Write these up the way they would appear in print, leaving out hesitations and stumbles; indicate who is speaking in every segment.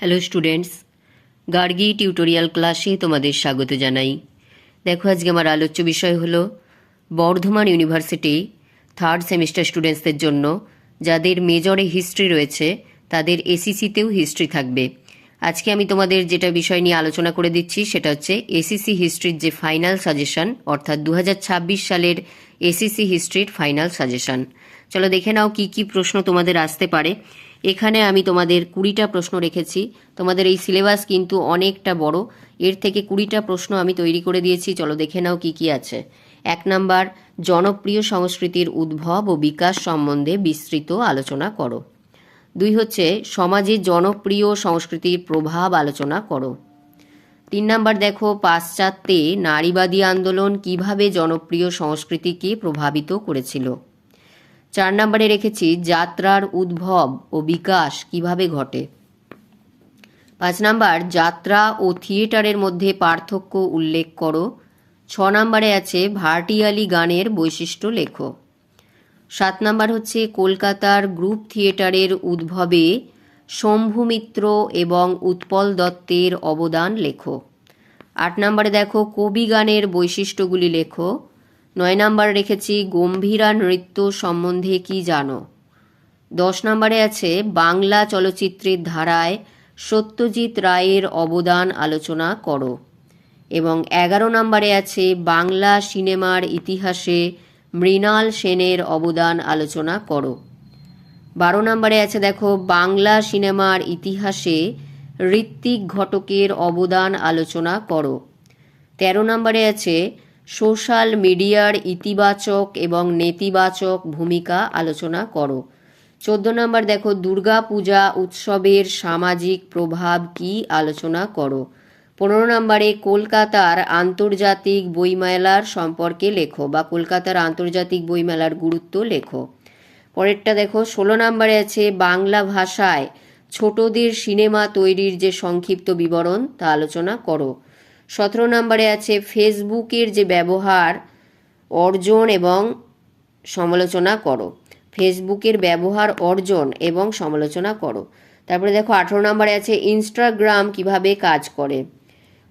Speaker 1: Hello students, Gargi tutorial ক্লাসে তোমাদের স্বাগত জানাই। দেখো, আজকে আমার আলোচ্য বিষয় হলো বর্ধমান ইউনিভার্সিটি থার্ড সেমিস্টার স্টুডেন্টসদের জন্য যাদের মেজরে হিস্ট্রি রয়েছে তাদের এসিসিতেও হিস্ট্রি থাকবে। আজকে আমি তোমাদের যেটা বিষয় নিয়ে আলোচনা করে দিচ্ছি সেটা হচ্ছে এসিসি হিস্ট্রির যে ফাইনাল সাজেশন, অর্থাৎ 2026 সালের এসিসি হিস্ট্রির ফাইনাল সাজেশন। চলো দেখে নাও কি কি প্রশ্ন তোমাদের আসতে পারে। এখানে আমি তোমাদের 20টা প্রশ্ন রেখেছি। তোমাদের এই সিলেবাস কিন্তু অনেকটা বড়, এর থেকে 20টা প্রশ্ন আমি তৈরি করে দিয়েছি। চলো দেখে নাও কি কি আছে। 1 নাম্বার, জনপ্রিয় সংস্কৃতির উদ্ভব ও বিকাশ সম্বন্ধে বিস্তৃত আলোচনা করো। 2 হচ্ছে সমাজে জনপ্রিয় সংস্কৃতির প্রভাব আলোচনা করো। 3 নাম্বার দেখো, পাশ্চাত্যে নারীবাদী আন্দোলন কিভাবে জনপ্রিয় সংস্কৃতিকে প্রভাবিত করেছিল। 4 নম্বরে রেখেছি যাত্রার উদ্ভব ও বিকাশ কিভাবে ঘটে। 5 নাম্বার, যাত্রা ও থিয়েটারের মধ্যে পার্থক্য উল্লেখ করো। 6 নম্বরে আছে ভাটিয়ালি গানের বৈশিষ্ট্য লেখো। 7 নাম্বার হচ্ছে কলকাতার গ্রুপ থিয়েটারের উদ্ভবে শম্ভু মিত্র এবং উৎপল দত্তের অবদান লেখো। 8 নম্বরে দেখো কবি গানের বৈশিষ্ট্যগুলি লেখো। 9 নাম্বার রেখেছি গম্ভীরা নৃত্য সম্বন্ধে কি জানো। 10 নম্বরে আছে বাংলা চলচ্চিত্রের ধারায় সত্যজিৎ রায়ের অবদান আলোচনা করো। এবং 11 নম্বরে আছে বাংলা সিনেমার ইতিহাসে মৃণাল সেনের অবদান আলোচনা করো। 12 নম্বরে আছে দেখো বাংলা সিনেমার ইতিহাসে ঋত্বিক ঘটকের অবদান আলোচনা করো। 13 নম্বরে আছে সোশ্যাল মিডিয়ার ইতিবাচক এবং নেতিবাচক ভূমিকা আলোচনা করো। 14 নম্বর দেখো দুর্গা পূজা উৎসবের সামাজিক প্রভাব কি আলোচনা করো। 15 নম্বরে কলকাতার আন্তর্জাতিক বইমেলার সম্পর্কে লেখো বা কলকাতার আন্তর্জাতিক বইমেলার গুরুত্ব লেখো। পরেরটা দেখো 16 নম্বরে আছে বাংলা ভাষায় ছোটদের সিনেমা তৈরির যে সংক্ষিপ্ত বিবরণ তা আলোচনা করো। 17 নম্বরে আছে ফেসবুকের যে ব্যবহার অর্জন এবং সমালোচনা করো। ফেসবুকের ব্যবহার অর্জন এবং সমালোচনা করো। তারপরে দেখো 18 নম্বরে আছে ইনস্টাগ্রাম কিভাবে কাজ করে।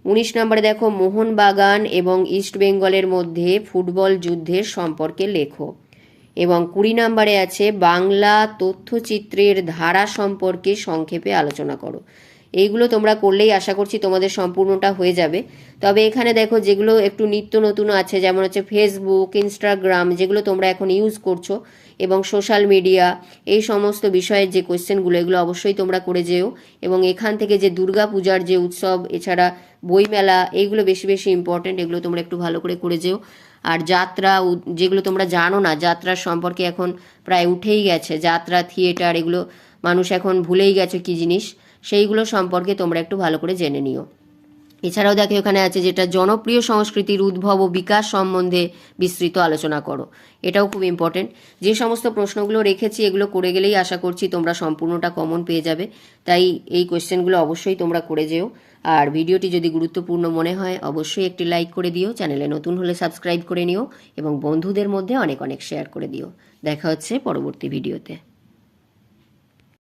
Speaker 1: 19 নম্বরে দেখো মোহনবাগান এবং ইস্টবেঙ্গলের মধ্যে ফুটবল যুদ্ধের সম্পর্কে লেখো। এবং 20 নম্বরে আছে বাংলা তথ্যচিত্রের ধারা সম্পর্কে সংক্ষেপে আলোচনা করো। এইগুলো তোমরা করলেই আশা করছি তোমাদের সম্পূর্ণটা হয়ে যাবে। তবে এখানে দেখো যেগুলো একটু নিত্য নতুন আছে, যেমন হচ্ছে ফেসবুক, ইনস্টাগ্রাম, যেগুলো তোমরা এখন ইউজ করছো, এবং সোশ্যাল মিডিয়া, এই সমস্ত বিষয়ের যে কোয়েশ্চেনগুলো এগুলো অবশ্যই তোমরা করে যেও। এবং এখান থেকে যে দুর্গা পূজার যে উৎসব, এছাড়া বইমেলা, এইগুলো বেশি বেশি ইম্পর্টেন্ট, এগুলো তোমরা একটু ভালো করে যেও। আর যাত্রা, যেগুলো তোমরা জানো না, যাত্রার সম্পর্কে এখন প্রায় উঠেই গেছে, যাত্রা থিয়েটার এগুলো মানুষ এখন ভুলেই গেছে কি জিনিস, সেইগুলো সম্পর্কে তোমরা একটু ভালো করে জেনে নিও। এছাড়াও দেখো এখানে আছে যেটা জনপ্রিয় সংস্কৃতির উদ্ভব ও বিকাশ সম্বন্ধে বিস্তৃত আলোচনা করো। এটাও খুব ইম্পর্টেন্ট। যে সমস্ত প্রশ্নগুলো রেখেছি এগুলো করে গেলেই আশা করছি তোমরা সম্পূর্ণটা কমন পেয়ে যাবে। তাই এই কোয়েশ্চেনগুলো অবশ্যই তোমরা করে যেও। আর ভিডিওটি যদি গুরুত্বপূর্ণ মনে হয় অবশ্যই একটি লাইক করে দিও, চ্যানেলে নতুন হলে সাবস্ক্রাইব করে নিও এবং বন্ধুদের মধ্যে অনেক অনেক শেয়ার করে দিও। দেখা হচ্ছে পরবর্তী ভিডিওতে।